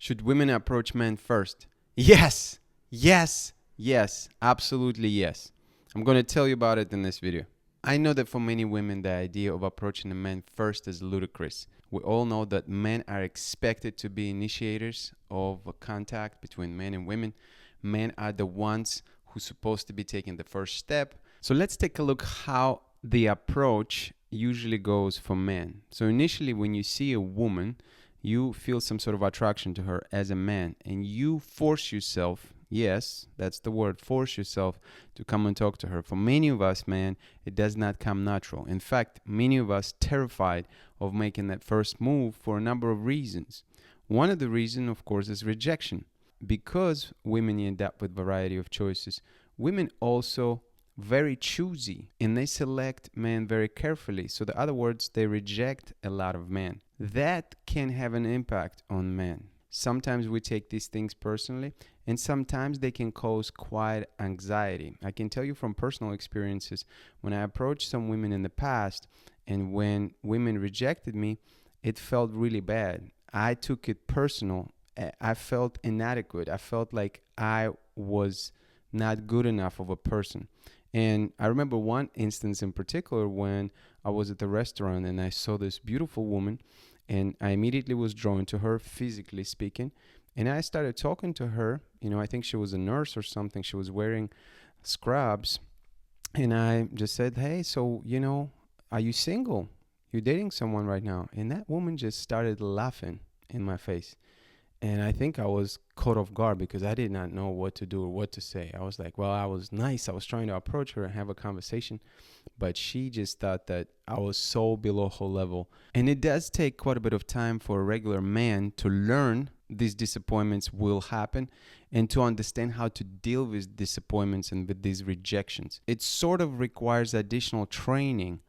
Should women approach men first? Yes, yes, yes, absolutely yes. I'm going to tell you about it in this video. I know that for many women, the idea of approaching a man first is ludicrous. We all know that men are expected to be initiators of a contact between men and women. Men are the ones who's supposed to be taking the first step. So let's take a look how the approach usually goes for men. So initially, when you see a woman, you feel some sort of attraction to her as a man, and you force yourself, yes, that's the word, force yourself to come and talk to her. For many of us, man, it does not come natural. In fact, many of us terrified of making that first move for a number of reasons. One of the reasons, of course, is rejection. Because women end up with variety of choices, women also very choosy, and they select men very carefully. So in other words, they reject a lot of men. That can have an impact on men. Sometimes we take these things personally, and sometimes they can cause quite anxiety. I can tell you from personal experiences, when I approached some women in the past, and when women rejected me, it felt really bad. I took it personal. I felt inadequate. I felt like I was not good enough of a person. And I remember one instance in particular when I was at the restaurant and I saw this beautiful woman, and I immediately was drawn to her, physically speaking. And I started talking to her. I think she was a nurse or something. She was wearing scrubs. And I just said, hey, so, are you single? You dating someone right now? And that woman just started laughing in my face. And I think I was caught off guard because I did not know what to do or what to say. I was like, well, I was nice. I was trying to approach her and have a conversation, but she just thought that I was so below her level. And it does take quite a bit of time for a regular man to learn these disappointments will happen and to understand how to deal with disappointments and with these rejections. It sort of requires additional training,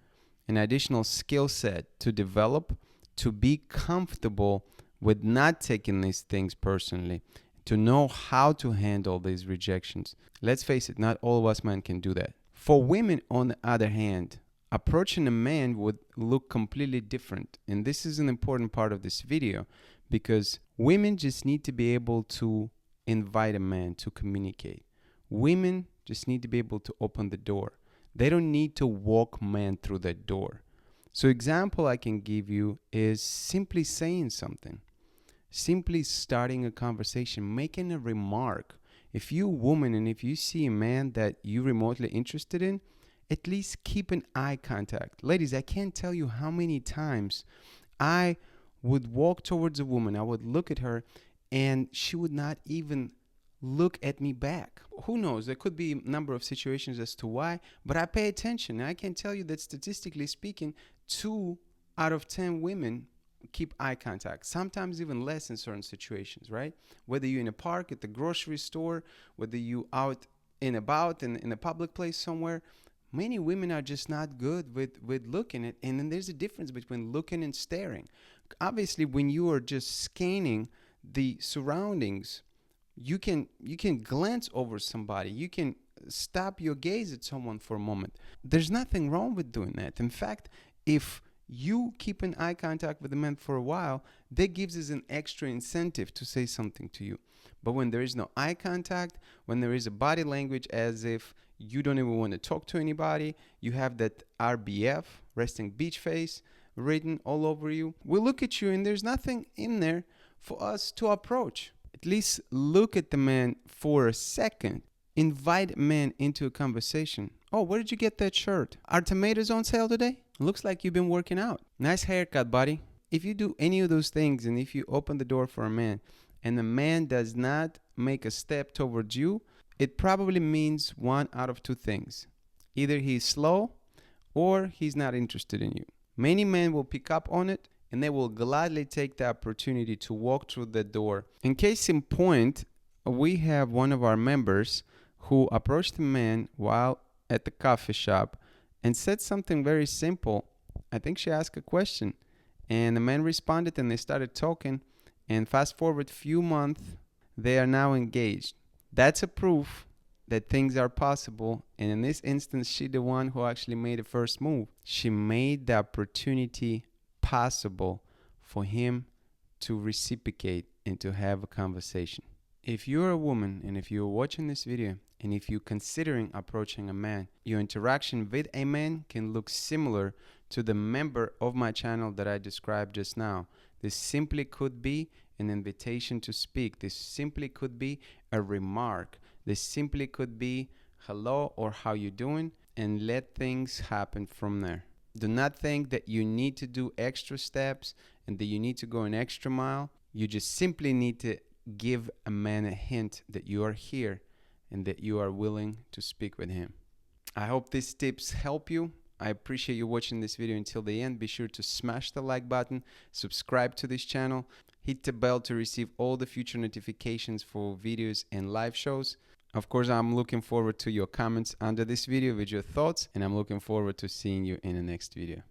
an additional skill set to develop, to be comfortable with not taking these things personally, to know how to handle these rejections. Let's face it, not all of us men can do that. For women, on the other hand, approaching a man would look completely different. And this is an important part of this video because women just need to be able to invite a man to communicate. Women just need to be able to open the door. They don't need to walk man through that door. So example I can give you is simply saying something. Simply starting a conversation, making a remark. If you're a woman and if you see a man that you're remotely interested in, at least keep an eye contact. Ladies, I can't tell you how many times I would walk towards a woman, I would look at her, and she would not even look at me back. Who knows? There could be a number of situations as to why, but I pay attention. And I can tell you that statistically speaking, 2 out of 10 women keep eye contact, sometimes even less in certain situations, right? Whether you're in a park, at the grocery store, whether you out and about in a public place somewhere, many women are just not good with looking at. And then there's a difference between looking and staring. Obviously, when you are just scanning the surroundings, you can glance over somebody. You can stop your gaze at someone for a moment. There's nothing wrong with doing that. In fact, if you keep an eye contact with the man for a while, that gives us an extra incentive to say something to you. But when there is no eye contact, when there is a body language as if you don't even want to talk to anybody, you have that RBF, resting beach face, written all over you. We look at you and there's nothing in there for us to approach. At least look at the man for a second. Invite men into a conversation. Oh, where did you get that shirt? Are tomatoes on sale today? Looks like you've been working out. Nice haircut, buddy. If you do any of those things and if you open the door for a man and the man does not make a step towards you, it probably means one out of 2 things. Either he's slow or he's not interested in you. Many men will pick up on it and they will gladly take the opportunity to walk through the door. In case in point, we have one of our members who approached a man while at the coffee shop and said something very simple. I think she asked a question and the man responded and they started talking, and fast forward few months, they are now engaged. That's a proof that things are possible, and in this instance, she the one who actually made the first move. She made the opportunity possible for him to reciprocate and to have a conversation. If you're a woman and if you're watching this video and if you're considering approaching a man, your interaction with a man can look similar to the member of my channel that I described just now. This simply could be an invitation to speak. This simply could be a remark. This simply could be hello or how you doing, and let things happen from there. Do not think that you need to do extra steps and that you need to go an extra mile. You just simply need to give a man a hint that you are here and that you are willing to speak with him. I hope these tips help you. I appreciate you watching this video until the end. Be sure to smash the like button, subscribe to this channel, hit the bell to receive all the future notifications for videos and live shows. Of course, I'm looking forward to your comments under this video with your thoughts, and I'm looking forward to seeing you in the next video.